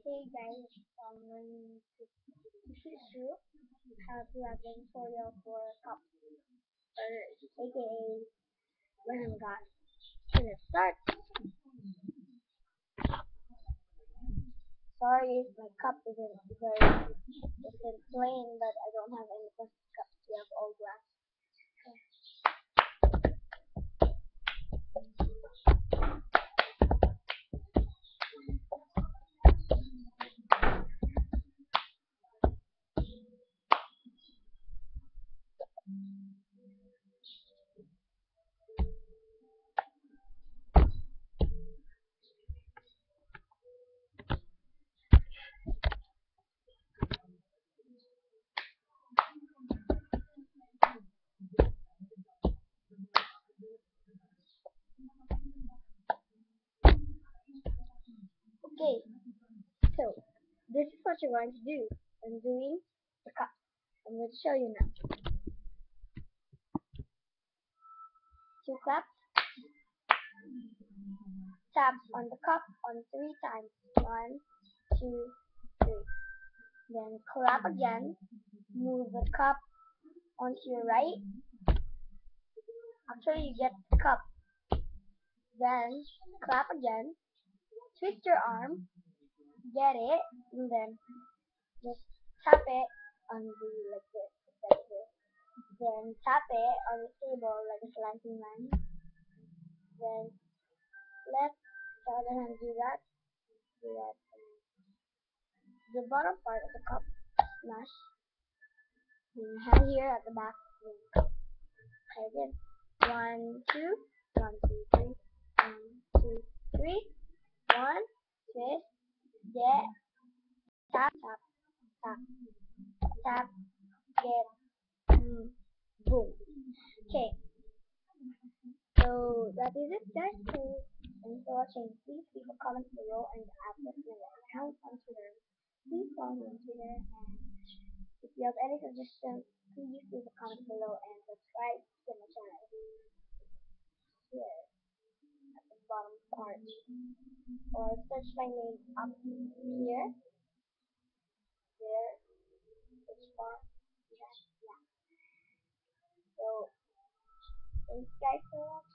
Hey guys, this is Drew. Have you have been tutorial for cup or aka random gun. So let's start. Sorry if my cup isn't plain, but I don't have any plastic cups. We have all glass. Okay, so this is what you're going to do. I'm doing the cup. I'm going to show you now. Two cups. Tap on the cup on 3 times. One, two, three. Then clap again. Move the cup onto your right until you get the cup. Then clap again. Twist your arm, get it, and then just tap it on the like this. Then tap it on the table like a slanting line. Then let the other hand do that. Do that. The bottom part of the cup smash. Then your hand here at the back. Try again. One, two, one, two, three. One, two, three. One, twist, get, tap, tap, tap, tap, get, boom. Okay, so that is it guys. So thanks for watching. Please leave a comment below and add us to my account on Twitter. Please follow me on Twitter, and if you have any suggestions, please leave a comment below and subscribe to my channel here at the bottom part. Or search my name up here, there, which part, yeah. So thanks guys for watching.